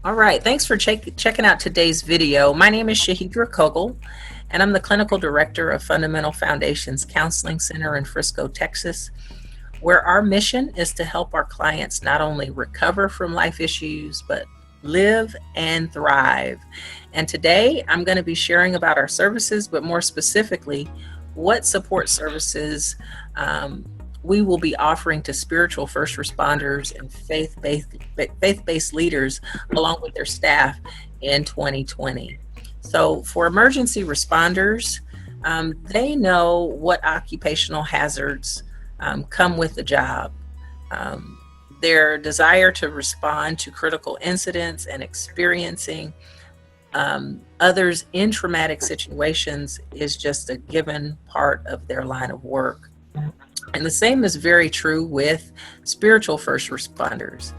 All right, thanks for checking out today's video. My name is Shahidrah Cowgill, and I'm the Clinical Director of Fundamental Foundations Counseling Center in Frisco, Texas, where our mission is to help our clients not only recover from life issues, but live and thrive. And today I'm going to be sharing about our services, but more specifically, what support services we will be offering to spiritual first responders and faith-based leaders along with their staff in 2020. So for emergency responders, they know what occupational hazards come with the job. Their desire to respond to critical incidents and experiencing others in traumatic situations is just a given part of their line of work. And the same is very true with spiritual first responders.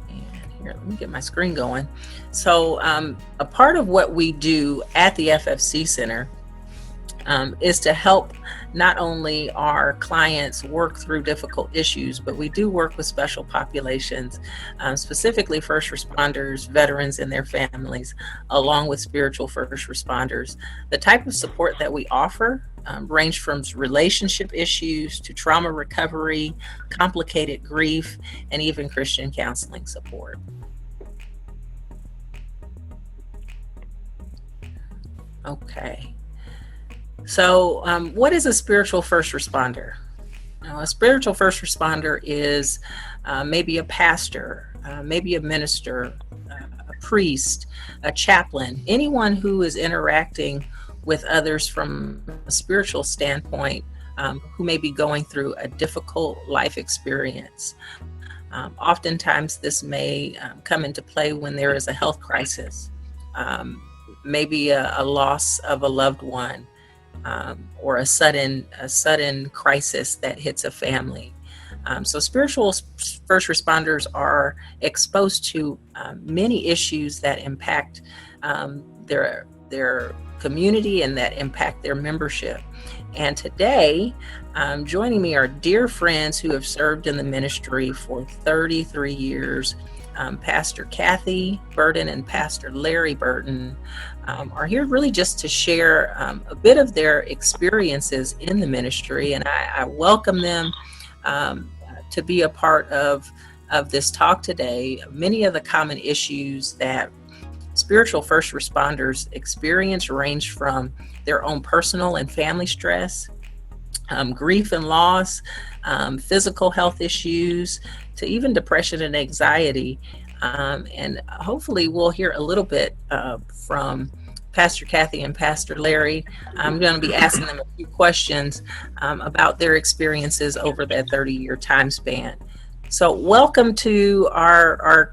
And here, let me get my screen going. So a part of what we do at the FFC Center is to help not only our clients work through difficult issues, but we do work with special populations, specifically first responders, veterans and their families, along with spiritual first responders. The type of support that we offer range from relationship issues to trauma recovery, complicated grief, and even Christian counseling support. Okay. So what is a spiritual first responder? A spiritual first responder is maybe a pastor, maybe a minister, a priest, a chaplain, anyone who is interacting with others from a spiritual standpoint, who may be going through a difficult life experience. Oftentimes this may come into play when there is a health crisis, maybe a loss of a loved one, or a sudden crisis that hits a family. So spiritual first responders are exposed to many issues that impact their community and that impact their membership. And today, joining me are dear friends who have served in the ministry for 33 years. Pastor Kathy Burton and Pastor Larry Burton are here really just to share a bit of their experiences in the ministry, and I welcome them to be a part of this talk today. Many of the common issues that spiritual first responders experience range from their own personal and family stress, grief and loss, physical health issues, to even depression and anxiety. And hopefully we'll hear a little bit from Pastor Kathy and Pastor Larry. I'm going to be asking them a few questions about their experiences over that 30-year time span. So welcome to our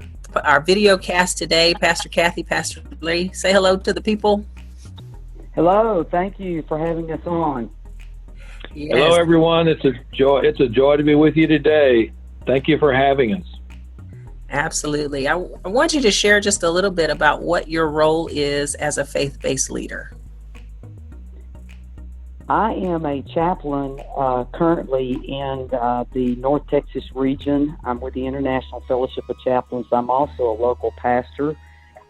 video cast today. Pastor Kathy, Pastor Larry, say hello to the people. Hello, thank you for having us on. Yes. Hello, everyone. It's a joy to be with you today. Thank you for having us. Absolutely. I want you to share just a little bit about what your role is as a faith-based leader. I am a chaplain currently in the North Texas region. I'm with the International Fellowship of Chaplains. I'm also a local pastor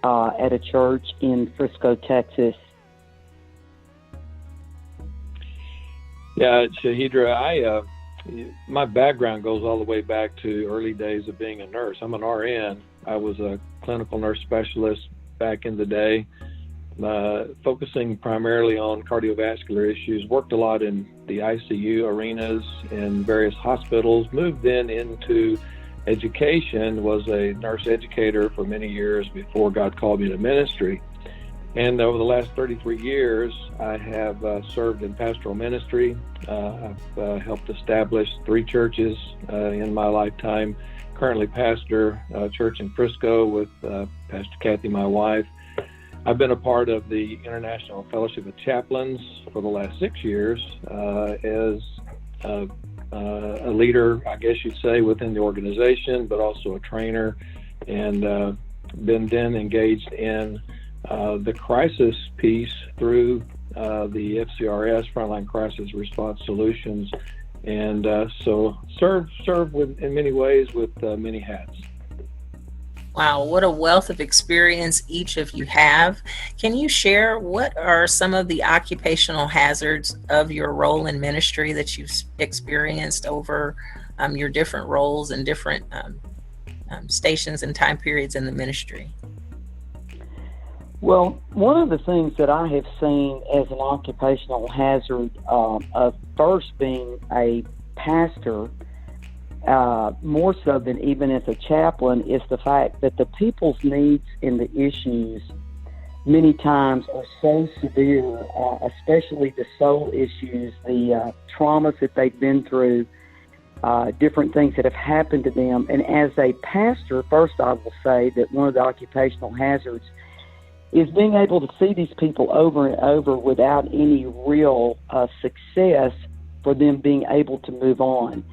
at a church in Frisco, Texas. Yeah, Shahidrah, my background goes all the way back to early days of being a nurse. I'm an RN. I was a clinical nurse specialist back in the day, focusing primarily on cardiovascular issues. Worked a lot in the ICU arenas in various hospitals. Moved then into education, was a nurse educator for many years before God called me to ministry. And over the last 33 years, I have served in pastoral ministry. I've helped establish 3 churches in my lifetime. Currently pastor a church in Frisco with Pastor Kathy, my wife. I've been a part of the International Fellowship of Chaplains for the last 6 years as a leader, I guess you'd say, within the organization, but also a trainer, and been then engaged in the crisis piece through the FCRS, Frontline Crisis Response Solutions, and so serve in many ways with many hats. Wow, what a wealth of experience each of you have. Can you share what are some of the occupational hazards of your role in ministry that you've experienced over your different roles and different stations and time periods in the ministry? Well, one of the things that I have seen as an occupational hazard of first being a pastor, more so than even as a chaplain, is the fact that the people's needs and the issues many times are so severe, especially the soul issues, the traumas that they've been through, different things that have happened to them. And as a pastor, first I will say that one of the occupational hazards is being able to see these people over and over without any real success for them being able to move on.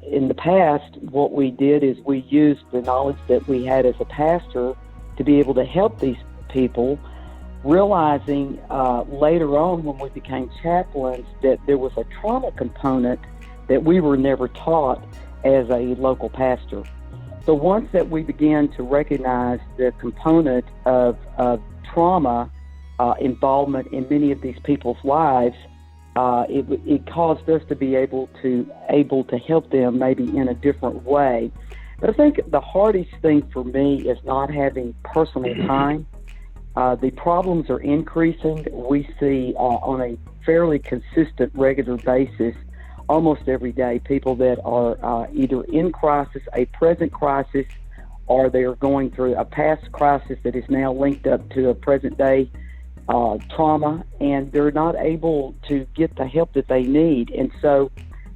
In the past, what we did is we used the knowledge that we had as a pastor to be able to help these people, realizing later on when we became chaplains that there was a trauma component that we were never taught as a local pastor. So once that we began to recognize the component of trauma involvement in many of these people's lives, it caused us to be able to help them maybe in a different way. But I think the hardest thing for me is not having personal time. The problems are increasing. We see on a fairly consistent, regular basis, almost every day, people that are either in crisis, a present crisis, or they are going through a past crisis that is now linked up to a present day trauma, and they're not able to get the help that they need. And so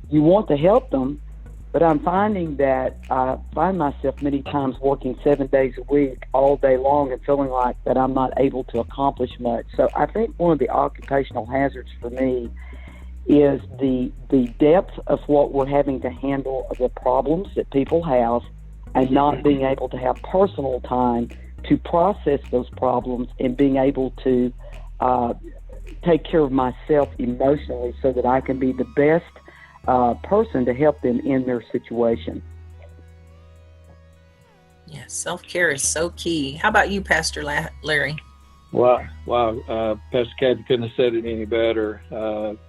you want to help them, but I'm finding that I find myself many times working 7 days a week, all day long, and feeling like that I'm not able to accomplish much. So I think one of the occupational hazards for me is the depth of what we're having to handle, the problems that people have, and not being able to have personal time to process those problems and being able to take care of myself emotionally so that I can be the best person to help them in their situation. Yeah, self-care is so key. How about you, Pastor Larry? Wow. Pastor Kathy couldn't have said it any better.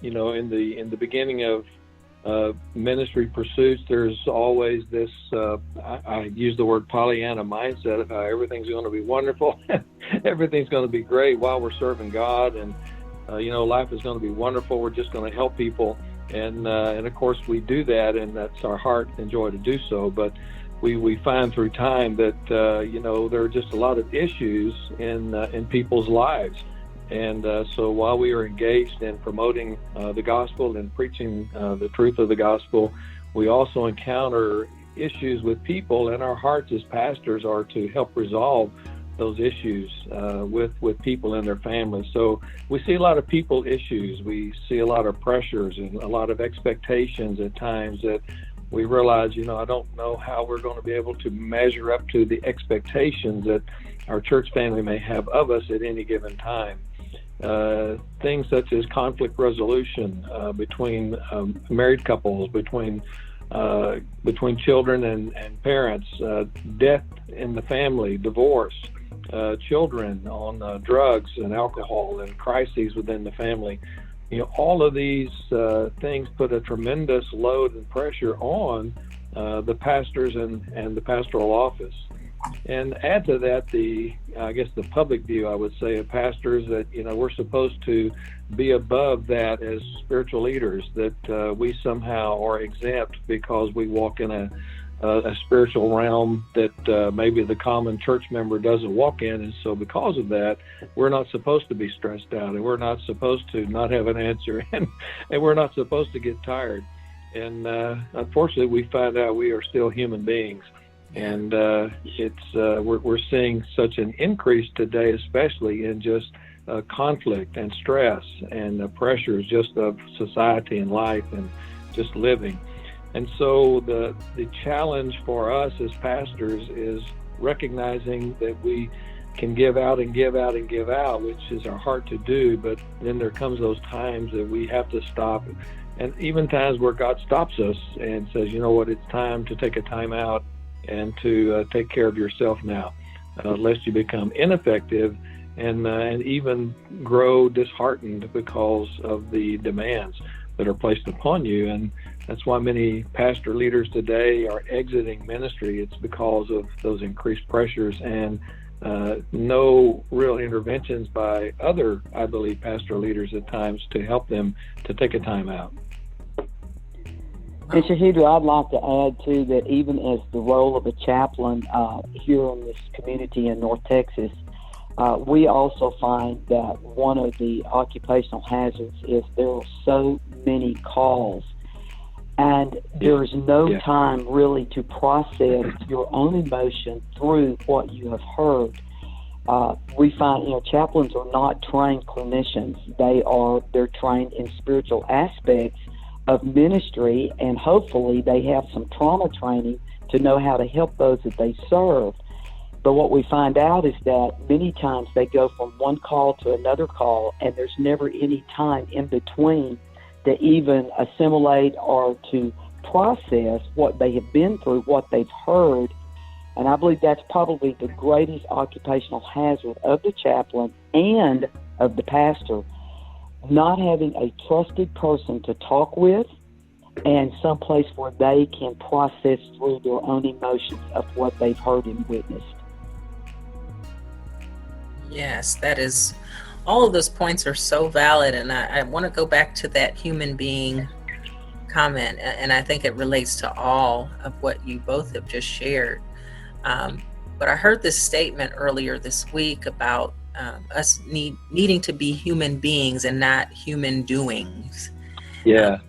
In the beginning of ministry pursuits, there's always this, I use the word Pollyanna mindset of how everything's going to be wonderful. Everything's going to be great while we're serving God. And, life is going to be wonderful. We're just going to help people. And of course we do that, and that's our heart and joy to do so. But we find through time that, there are just a lot of issues in people's lives. And so while we are engaged in promoting the gospel and preaching the truth of the gospel, we also encounter issues with people, and our hearts as pastors are to help resolve those issues with people and their families. So we see a lot of people issues. We see a lot of pressures and a lot of expectations at times that we realize, I don't know how we're going to be able to measure up to the expectations that our church family may have of us at any given time. Things such as conflict resolution between married couples, between children and parents, death in the family, divorce, children on drugs and alcohol, and crises within the family. All of these things put a tremendous load and pressure on the pastors and the pastoral office. And add to that the public view, I would say, of pastors that, we're supposed to be above that as spiritual leaders, that we somehow are exempt because we walk in a spiritual realm that maybe the common church member doesn't walk in. And so because of that, we're not supposed to be stressed out, and we're not supposed to not have an answer, and we're not supposed to get tired. And unfortunately, we find out we are still human beings. And we're seeing such an increase today, especially in just conflict and stress and pressures just of society and life and just living. And so the challenge for us as pastors is recognizing that we can give out and give out and give out, which is our heart to do, but then there comes those times that we have to stop, and even times where God stops us and says, it's time to take a time out and to take care of yourself now, lest you become ineffective and even grow disheartened because of the demands that are placed upon you. And that's why many pastor leaders today are exiting ministry. It's because of those increased pressures and no real interventions by other, I believe, pastor leaders at times to help them to take a time out. And Shahidrah, I'd like to add, too, that even as the role of a chaplain here in this community in North Texas, we also find that one of the occupational hazards is there are so many calls, and there's no time really to process your own emotion through what you have heard. We find, chaplains are not trained clinicians. They're trained in spiritual aspects of ministry, and hopefully they have some trauma training to know how to help those that they serve. But what we find out is that many times they go from one call to another call, and there's never any time in between to even assimilate or to process what they have been through, what they've heard. And I believe that's probably the greatest occupational hazard of the chaplain and of the pastor, not having a trusted person to talk with and someplace where they can process through their own emotions of what they've heard and witnessed. Yes, that is, all of those points are so valid. And I want to go back to that human being comment. And I think it relates to all of what you both have just shared. But I heard this statement earlier this week about us needing to be human beings and not human doings. Yeah.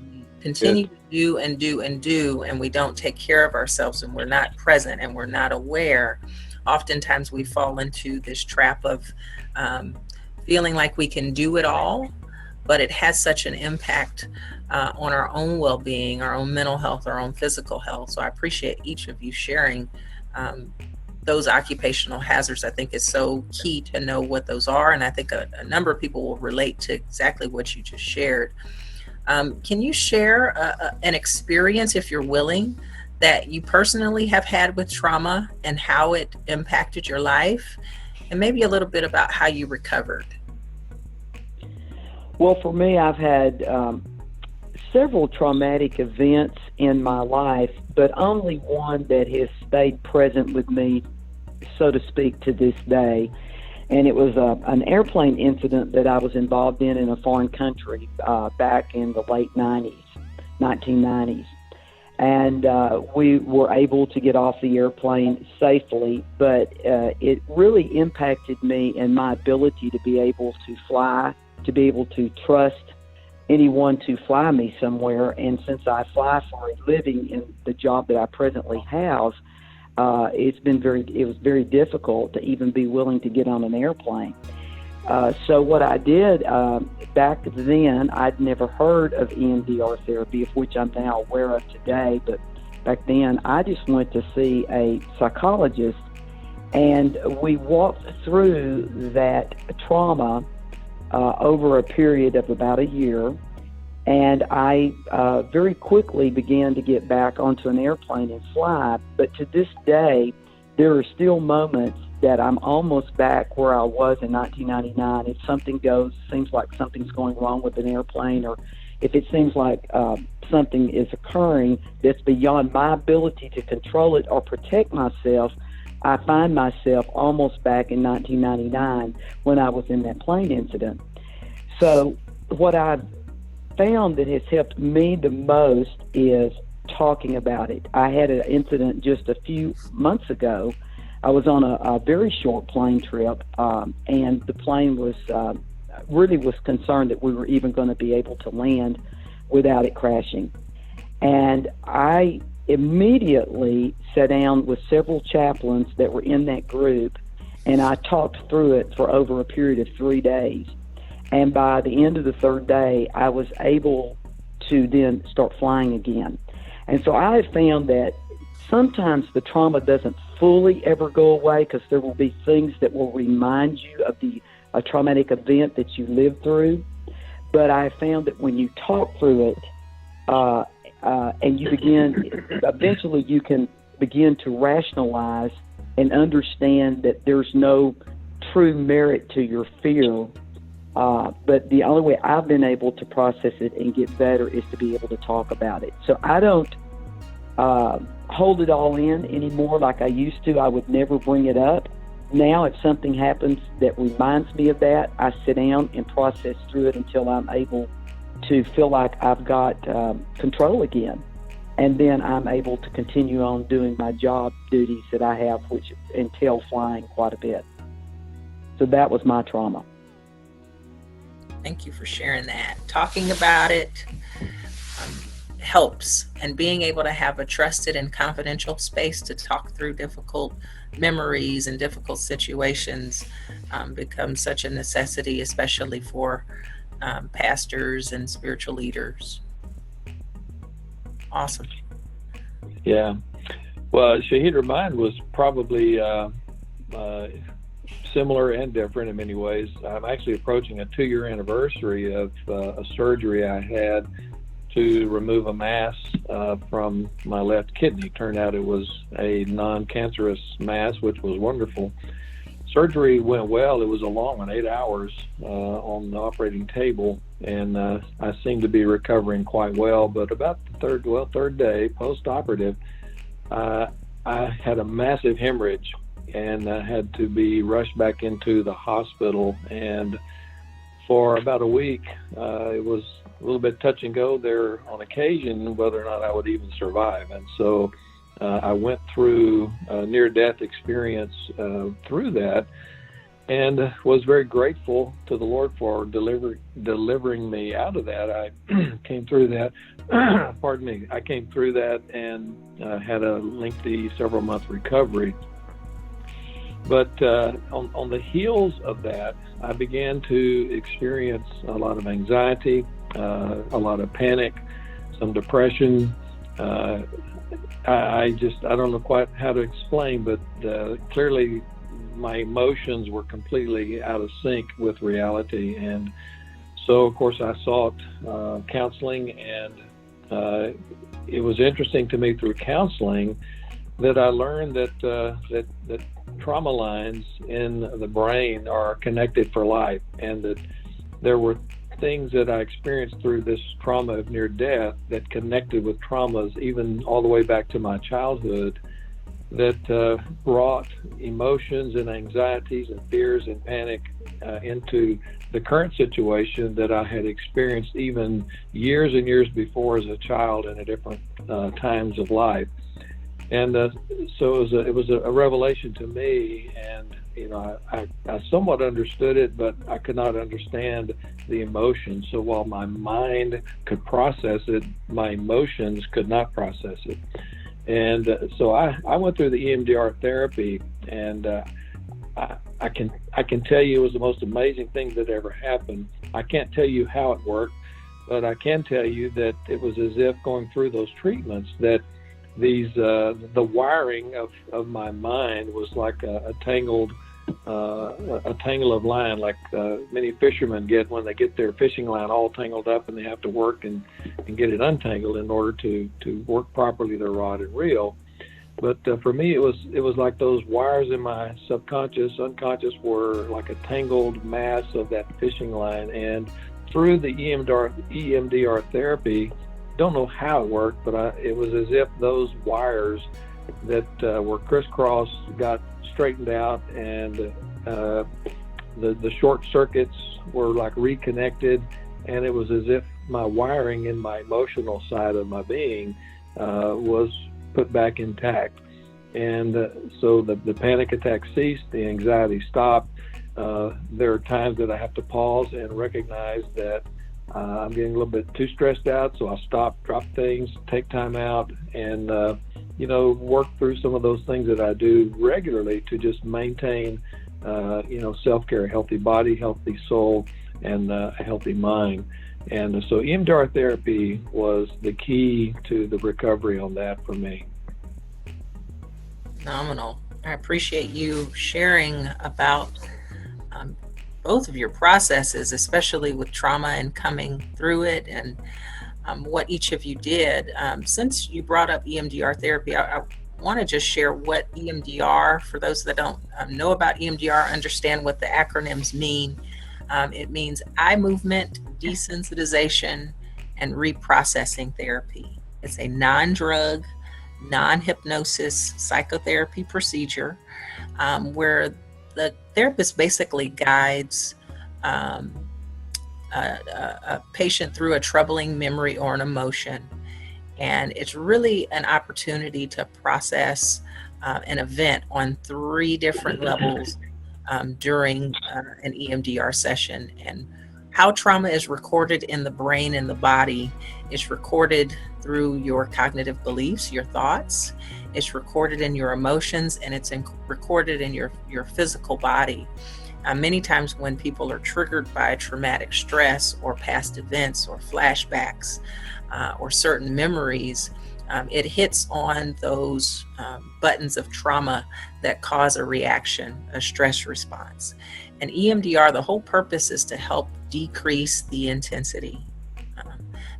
Continue to do and do and do, and we don't take care of ourselves, and we're not present, and we're not aware. Oftentimes we fall into this trap of feeling like we can do it all, but it has such an impact on our own well-being, our own mental health, our own physical health. So I appreciate each of you sharing those occupational hazards. I think is so key to know what those are, and I think a number of people will relate to exactly what you just shared. Can you share an experience, if you're willing, that you personally have had with trauma and how it impacted your life, and maybe a little bit about how you recovered? Well, for me, I've had several traumatic events in my life, but only one that has stayed present with me, so to speak, to this day. And it was an airplane incident that I was involved in a foreign country back in the late 1990s. And we were able to get off the airplane safely, but it really impacted me and my ability to be able to fly, to be able to trust anyone to fly me somewhere. And since I fly for a living in the job that I presently have, it was very difficult to even be willing to get on an airplane. So what I did back then, I'd never heard of EMDR therapy, of which I'm now aware of today, but back then I just went to see a psychologist, and we walked through that trauma over a period of about a year, and I very quickly began to get back onto an airplane and fly. But to this day, there are still moments that I'm almost back where I was in 1999. If something seems like something's going wrong with an airplane, or if it seems like something is occurring that's beyond my ability to control it or protect myself, I find myself almost back in 1999 when I was in that plane incident. So what I've found that has helped me the most is talking about it. I had an incident just a few months ago. I was on a very short plane trip, and the plane was really was concerned that we were even going to be able to land without it crashing. And I immediately sat down with several chaplains that were in that group, and I talked through it for over a period of 3 days. And by the end of the third day, I was able to then start flying again. And so I have found that sometimes the trauma doesn't fully ever go away, because there will be things that will remind you of a traumatic event that you lived through. But I have found that when you talk through it and you begin, eventually you can begin to rationalize and understand that there's no true merit to your fear. But the only way I've been able to process it and get better is to be able to talk about it. So I don't hold it all in anymore like I used to. I would never bring it up. Now, if something happens that reminds me of that, I sit down and process through it until I'm able to feel like I've got control again. And then I'm able to continue on doing my job duties that I have, which entail flying quite a bit. So that was my trauma. Thank you for sharing that. Talking about it helps, and being able to have a trusted and confidential space to talk through difficult memories and difficult situations becomes such a necessity, especially for pastors and spiritual leaders. Awesome. Yeah. Well, Shahidrah, mine was probably similar and different in many ways. I'm actually approaching a 2-year anniversary of a surgery I had to remove a mass from my left kidney. Turned out it was a non-cancerous mass, which was wonderful. Surgery went well. It was a long one, 8 hours on the operating table, and I seemed to be recovering quite well. But about the third day post-operative, I had a massive hemorrhage and had to be rushed back into the hospital. And for about a week, it was a little bit touch and go there on occasion whether or not I would even survive. And so I went through a near-death experience through that, and was very grateful to the Lord for delivering me out of that. I came through that, pardon me, I came through that and had a lengthy several-month recovery. But on the heels of that, I began to experience a lot of anxiety, a lot of panic, some depression. I don't know quite how to explain, but clearly my emotions were completely out of sync with reality. And so, of course, I sought counseling, and it was interesting to me through counseling that I learned that trauma lines in the brain are connected for life, and that there were things that I experienced through this trauma of near death that connected with traumas even all the way back to my childhood, that brought emotions and anxieties and fears and panic into the current situation that I had experienced even years and years before as a child and at different times of life. And so it was a revelation to me, and I somewhat understood it, but I could not understand the emotions. So while my mind could process it, my emotions could not process it. And so I went through the EMDR therapy, and I can tell you it was the most amazing thing that ever happened. I can't tell you how it worked, but I can tell you that it was as if going through those treatments that the wiring of my mind was like a tangle of line, like many fishermen get when they get their fishing line all tangled up, and they have to work and get it untangled in order to work properly their rod and reel. But for me, it was like those wires in my unconscious were like a tangled mass of that fishing line. And through the EMDR therapy, don't know how it worked, but it was as if those wires that were crisscrossed got straightened out, and the short circuits were like reconnected, and it was as if my wiring in my emotional side of my being was put back intact. And so the panic attack ceased, the anxiety stopped. There are times that I have to pause and recognize that I'm getting a little bit too stressed out, so I'll stop, drop things, take time out, and work through some of those things that I do regularly to just maintain self-care, healthy body, healthy soul, and a healthy mind. And so EMDR therapy was the key to the recovery on that for me. Phenomenal. I appreciate you sharing about both of your processes, especially with trauma and coming through it, and what each of you did. Since you brought up EMDR therapy, I want to just share what EMDR, for those that don't know about EMDR, understand what the acronyms mean. It means eye movement desensitization and reprocessing therapy. It's a non-drug, non-hypnosis psychotherapy procedure where the therapist basically guides a patient through a troubling memory or an emotion. And it's really an opportunity to process an event on 3 different levels during an EMDR session. And how trauma is recorded in the brain and the body is recorded through your cognitive beliefs, your thoughts. It's recorded in your emotions, and it's recorded in your physical body. Many times when people are triggered by traumatic stress or past events or flashbacks or certain memories, it hits on those buttons of trauma that cause a reaction, a stress response. And EMDR, the whole purpose is to help decrease the intensity,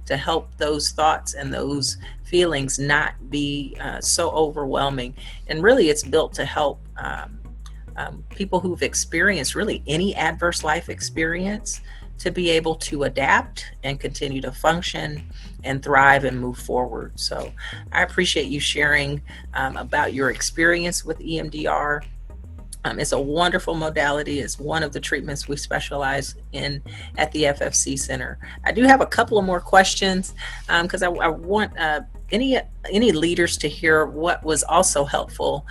to help those thoughts and those feelings not be so overwhelming. And really, it's built to help people who've experienced really any adverse life experience to be able to adapt and continue to function and thrive and move forward. So I appreciate you sharing about your experience with EMDR. It's a wonderful modality. It's one of the treatments we specialize in at the FFC Center. I do have a couple of more questions because I want any leaders to hear what was also helpful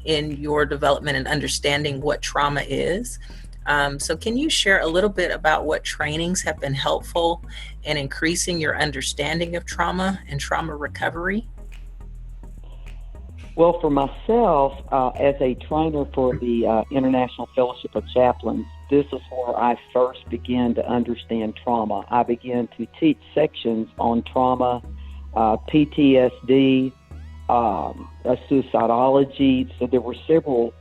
in your development and understanding what trauma is. So can you share a little bit about what trainings have been helpful in increasing your understanding of trauma and trauma recovery? Well, for myself, as a trainer for the International Fellowship of Chaplains, this is where I first began to understand trauma. I began to teach sections on trauma, PTSD, suicidology. So there were several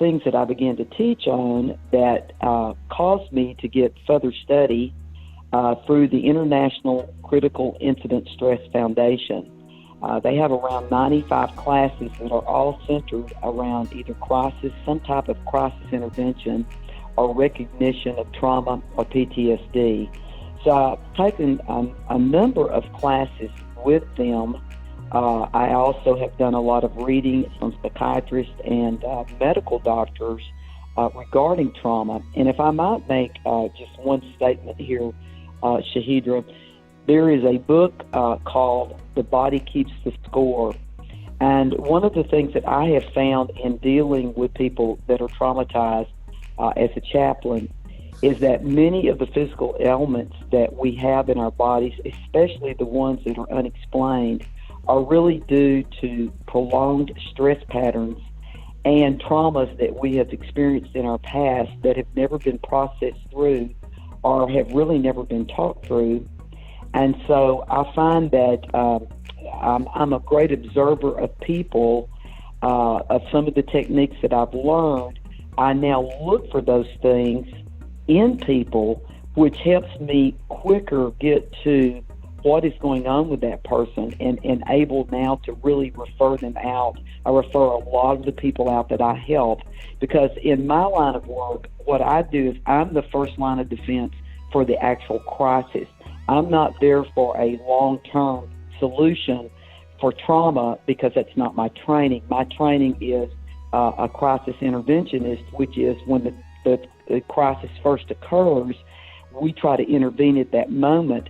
things that I began to teach on that caused me to get further study through the International Critical Incident Stress Foundation. They have around 95 classes that are all centered around either crisis, some type of crisis intervention, or recognition of trauma or PTSD. So I've taken a number of classes with them. I also have done a lot of reading from psychiatrists and medical doctors regarding trauma. And if I might make just one statement here, Shahidrah, there is a book called The Body Keeps the Score. And one of the things that I have found in dealing with people that are traumatized as a chaplain is that many of the physical ailments that we have in our bodies, especially the ones that are unexplained, are really due to prolonged stress patterns and traumas that we have experienced in our past that have never been processed through or have really never been talked through. And so I find that I'm a great observer of people, of some of the techniques that I've learned. I now look for those things in people, which helps me quicker get to what is going on with that person and able now to really refer them out. I refer a lot of the people out that I help because in my line of work, what I do is I'm the first line of defense for the actual crisis. I'm not there for a long-term solution for trauma because that's not my training. My training is a crisis interventionist, which is when the crisis first occurs, we try to intervene at that moment.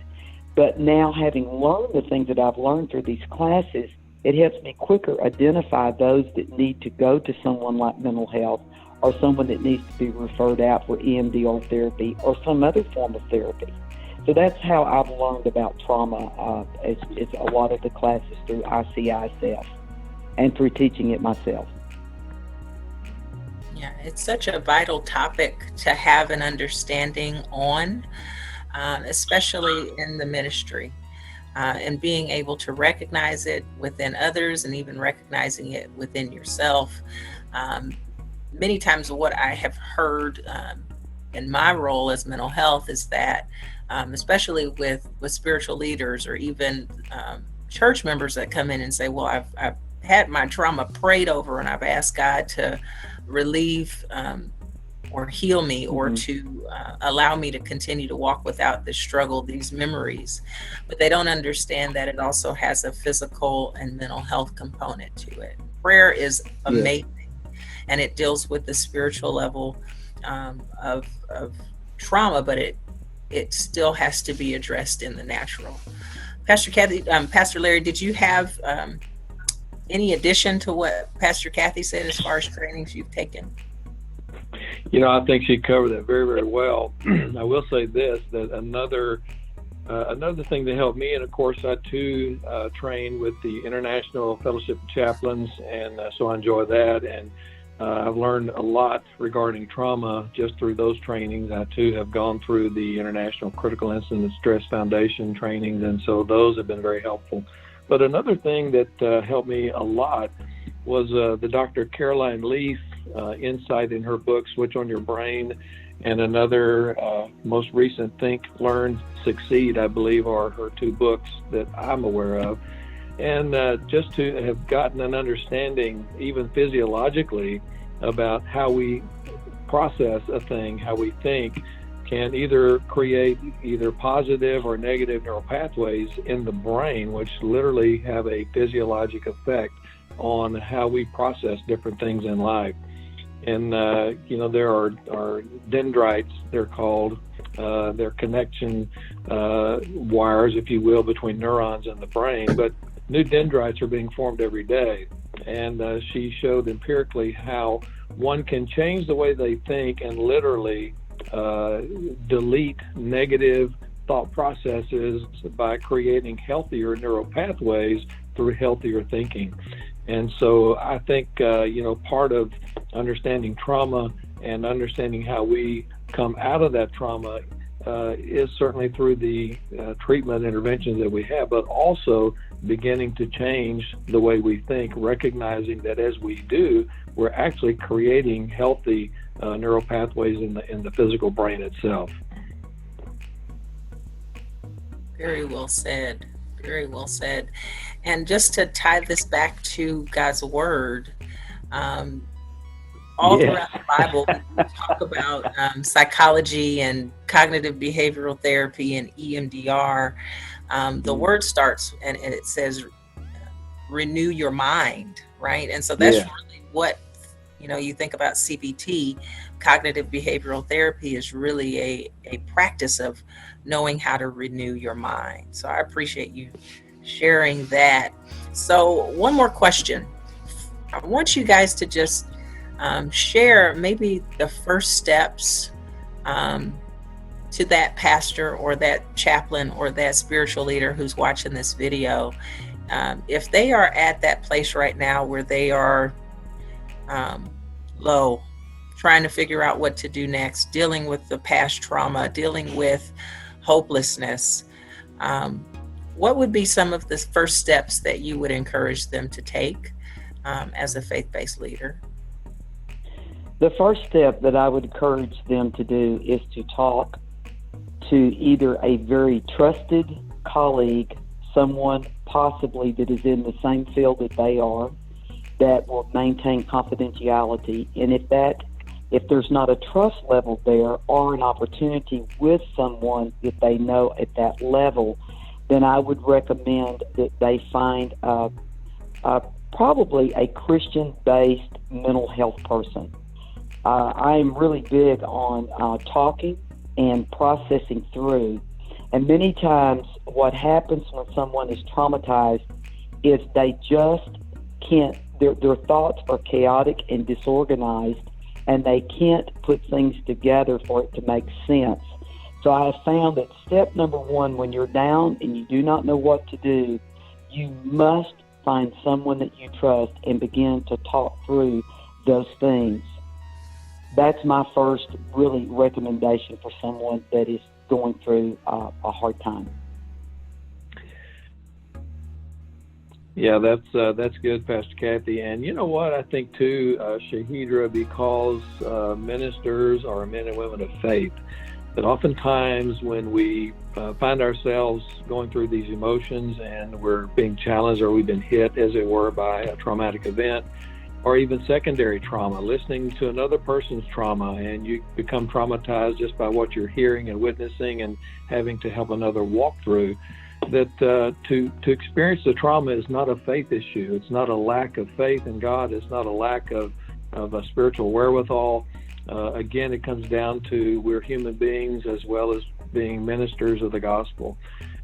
But now having learned the things that I've learned through these classes, it helps me quicker identify those that need to go to someone like mental health or someone that needs to be referred out for EMDR therapy or some other form of therapy. So that's how I've learned about trauma. It's a lot of the classes through ICISF and through teaching it myself. Yeah, it's such a vital topic to have an understanding on, especially in the ministry, and being able to recognize it within others and even recognizing it within yourself. Many times what I have heard in my role as mental health is that especially with spiritual leaders or even church members that come in and say, well, I've had my trauma prayed over, and I've asked God to relieve or heal me, or to allow me to continue to walk without this struggle, these memories. But they don't understand that it also has a physical and mental health component to it. Prayer is amazing, and it deals with the spiritual level of trauma, but it still has to be addressed in the natural. Pastor Kathy, Pastor Larry, did you have any addition to what Pastor Kathy said as far as trainings you've taken? I think she covered that very, very well. I will say this, that another thing that helped me, and of course I too train with the International Fellowship of Chaplains, and so I enjoy that, and I've learned a lot regarding trauma just through those trainings. I too have gone through the International Critical Incident Stress Foundation trainings, and so those have been very helpful. But another thing that helped me a lot was the Dr. Caroline Leaf insight in her book, Switch on Your Brain, and another most recent Think, Learn, Succeed, I believe, are her two books that I'm aware of. And just to have gotten an understanding, even physiologically, about how we process a thing, how we think, can either create either positive or negative neural pathways in the brain, which literally have a physiologic effect on how we process different things in life. And, there are dendrites, they're called. They're connection wires, if you will, between neurons in the brain. But new dendrites are being formed every day. And she showed empirically how one can change the way they think and literally delete negative thought processes by creating healthier neural pathways through healthier thinking. And so I think, part of understanding trauma and understanding how we come out of that trauma is certainly through the treatment interventions that we have, but also beginning to change the way we think, recognizing that as we do, we're actually creating healthy neural pathways in the physical brain itself. Very well said. Very well said. And just to tie this back to God's word, all throughout the Bible, we talk about psychology and cognitive behavioral therapy and EMDR. The word starts and it says, renew your mind, right? And so that's really what, you think about CBT, cognitive behavioral therapy, is really a practice of knowing how to renew your mind. So I appreciate you sharing that. So one more question. I want you guys to just share maybe the first steps to that pastor or that chaplain or that spiritual leader who's watching this video. If they are at that place right now where they are low, trying to figure out what to do next, dealing with the past trauma, dealing with hopelessness, what would be some of the first steps that you would encourage them to take as a faith-based leader? The first step that I would encourage them to do is to talk to either a very trusted colleague, someone possibly that is in the same field that they are, that will maintain confidentiality. And if there's not a trust level there or an opportunity with someone that they know at that level, then I would recommend that they find probably a Christian-based mental health person. I am really big on talking and processing through. And many times what happens when someone is traumatized is they just can't, their thoughts are chaotic and disorganized, and they can't put things together for it to make sense. So I have found that step number one, when you're down and you do not know what to do, you must find someone that you trust and begin to talk through those things. That's my first really recommendation for someone that is going through a hard time. Yeah, that's good, Pastor Kathy. And you know what, I think too, Shahidrah, because ministers are men and women of faith, But oftentimes when we find ourselves going through these emotions and we're being challenged, or we've been hit, as it were, by a traumatic event, or even secondary trauma, listening to another person's trauma, and you become traumatized just by what you're hearing and witnessing and having to help another walk through, that to experience the trauma is not a faith issue. It's not a lack of faith in God. It's not a lack of a spiritual wherewithal. Again, it comes down to we're human beings as well as being ministers of the gospel.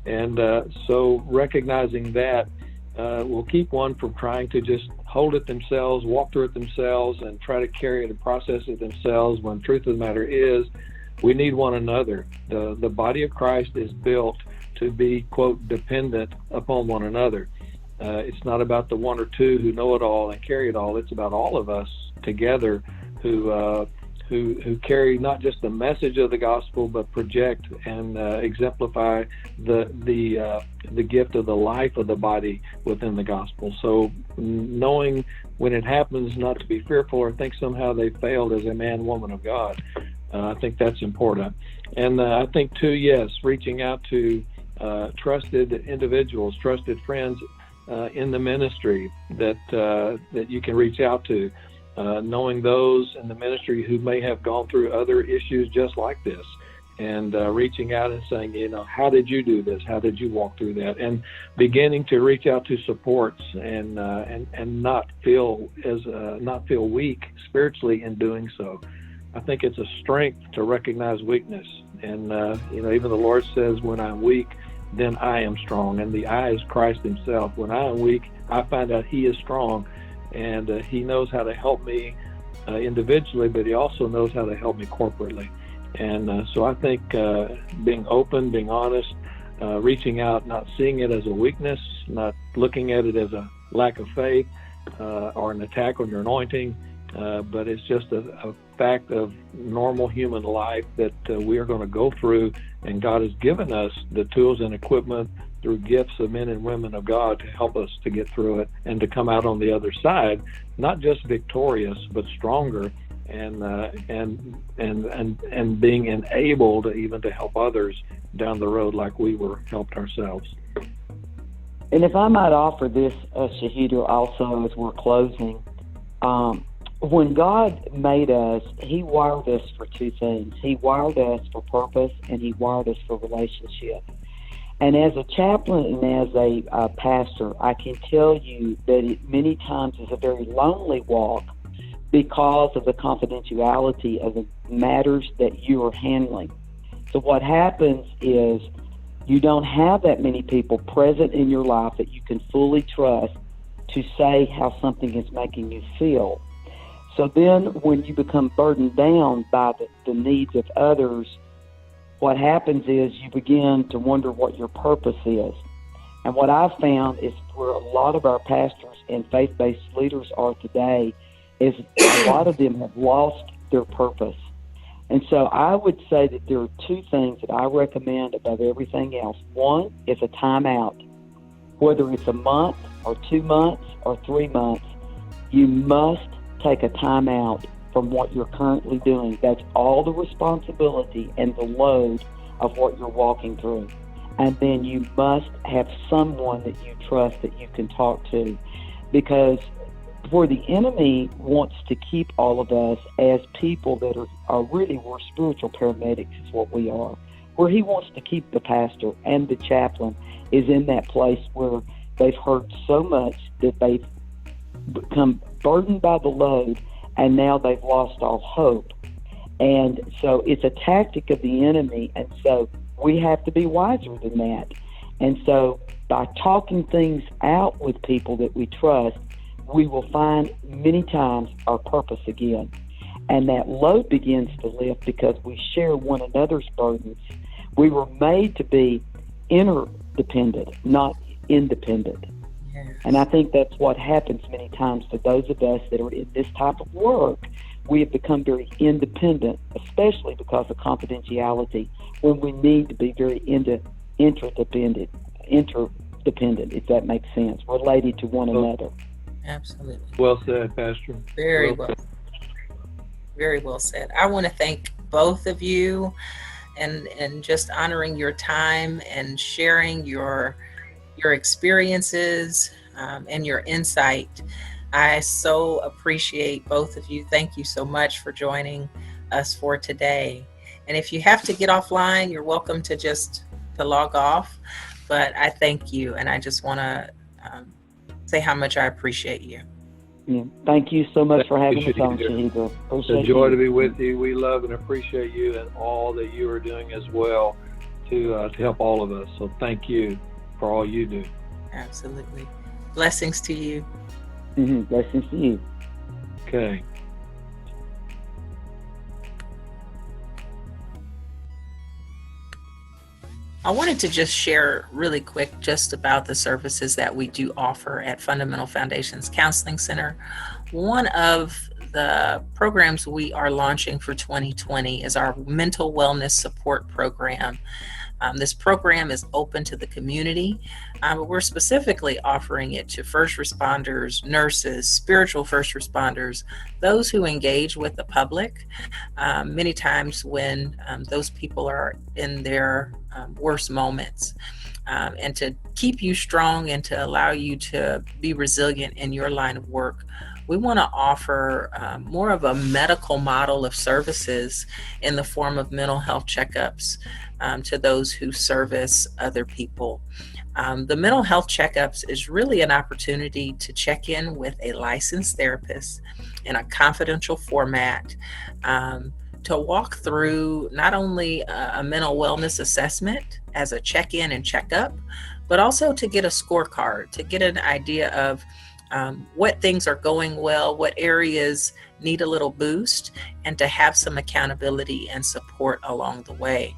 And so recognizing that will keep one from trying to just hold it themselves, walk through it themselves, and try to carry it and process it themselves, when the truth of the matter is we need one another. The body of Christ is built to be, quote, dependent upon one another. It's not about the one or two who know it all and carry it all. It's about all of us together who carry not just the message of the gospel, but project and exemplify the gift of the life of the body within the gospel. So knowing when it happens not to be fearful or think somehow they failed as a man, woman of God, I think that's important. And I think too, yes, reaching out to trusted individuals, trusted friends in the ministry that you can reach out to. Knowing those in the ministry who may have gone through other issues just like this, and reaching out and saying, how did you do this? How did you walk through that? And beginning to reach out to supports and not feel weak spiritually in doing so. I think it's a strength to recognize weakness, and even the Lord says, "When I'm weak, then I am strong." And the I is Christ Himself. When I am weak, I find out He is strong. And He knows how to help me individually, but He also knows how to help me corporately. And so I think being open, being honest, reaching out, not seeing it as a weakness, not looking at it as a lack of faith or an attack on your anointing, but it's just a fact of normal human life that we are going to go through, and God has given us the tools and equipment through gifts of men and women of God to help us to get through it and to come out on the other side, not just victorious, but stronger, and being enabled even to help others down the road like we were helped ourselves. And if I might offer this, Shahidrah, also as we're closing, when God made us, He wired us for two things. He wired us for purpose, and He wired us for relationship. And as a chaplain and as a pastor, I can tell you that it many times is a very lonely walk because of the confidentiality of the matters that you are handling. So what happens is you don't have that many people present in your life that you can fully trust to say how something is making you feel. So then when you become burdened down by the needs of others, what happens is you begin to wonder what your purpose is. And what I've found is where a lot of our pastors and faith-based leaders are today is a lot of them have lost their purpose. And so I would say that there are two things that I recommend above everything else. One is a timeout. Whether it's a month or 2 months or 3 months, you must take a timeout from what you're currently doing. That's all the responsibility and the load of what you're walking through. And then you must have someone that you trust that you can talk to, because where the enemy wants to keep all of us as people that are really, we're spiritual paramedics is what we are. Where he wants to keep the pastor and the chaplain is in that place where they've heard so much that they've become burdened by the load, and now they've lost all hope. And so it's a tactic of the enemy, and so we have to be wiser than that. And so by talking things out with people that we trust, we will find many times our purpose again. And that load begins to lift because we share one another's burdens. We were made to be interdependent, not independent. Yes. And I think that's what happens many times to those of us that are in this type of work. We have become very independent, especially because of confidentiality, when we need to be very interdependent, if that makes sense, related to one another. Absolutely. Well said, Pastor. Very well said. I want to thank both of you and just honoring your time and sharing your experiences and your insight. I so appreciate both of you. Thank you so much for joining us for today. And if you have to get offline, you're welcome to just to log off. But I thank you, and I just want to say how much I appreciate you. Yeah. Thank you so much for having us on, Shahidrah. It's a joy to be with you. We love and appreciate you and all that you are doing as well to help all of us. So thank you for all you do. Absolutely. Blessings to you. Blessings to you. Okay. I wanted to just share really quick just about the services that we do offer at Fundamental Foundations Counseling Center. One of the programs we are launching for 2020 is our mental wellness support program. This program is open to the community, but we're specifically offering it to first responders, nurses, spiritual first responders, those who engage with the public, many times when those people are in their worst moments. And to keep you strong and to allow you to be resilient in your line of work, we want to offer more of a medical model of services in the form of mental health checkups to those who service other people. The mental health checkups is really an opportunity to check in with a licensed therapist in a confidential format to walk through not only a mental wellness assessment as a check-in and check-up, but also to get a scorecard, to get an idea of what things are going well, what areas need a little boost, and to have some accountability and support along the way.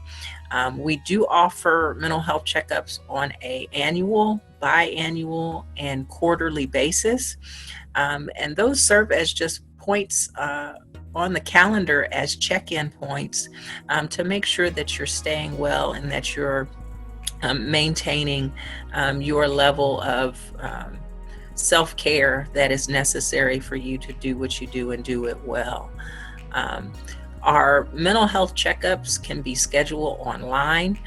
We do offer mental health checkups on an annual, biannual, and quarterly basis. And those serve as just points on the calendar as check-in points to make sure that you're staying well and that you're maintaining your level of self-care that is necessary for you to do what you do and do it well. Our mental health checkups can be scheduled online,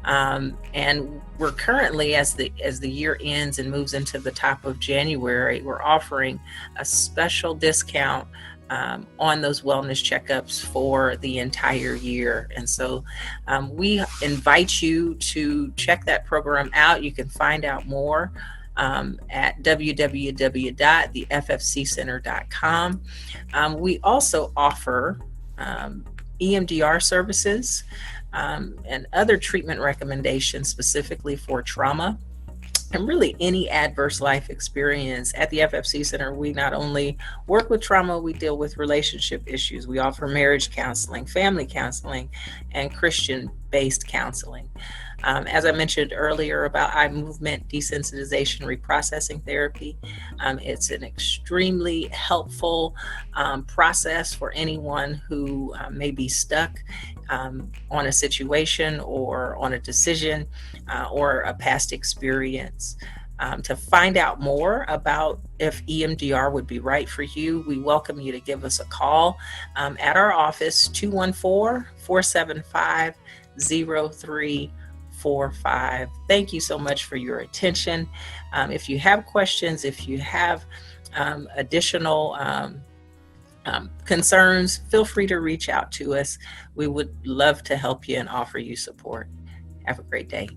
and we're currently, as the year ends and moves into the top of January, we're offering a special discount on those wellness checkups for the entire year. And so we invite you to check that program out. You can find out more at www.theffccenter.com. We also offer EMDR services and other treatment recommendations specifically for trauma and really any adverse life experience. At the FFC Center, we not only work with trauma, we deal with relationship issues. We offer marriage counseling, family counseling, and Christian-based counseling. As I mentioned earlier about eye movement desensitization reprocessing therapy, it's an extremely helpful process for anyone who may be stuck on a situation or on a decision or a past experience. To find out more about if EMDR would be right for you, we welcome you to give us a call at our office, 214-475-0345. Thank you so much for your attention. If you have questions, if you have additional concerns, feel free to reach out to us. We would love to help you and offer you support. Have a great day.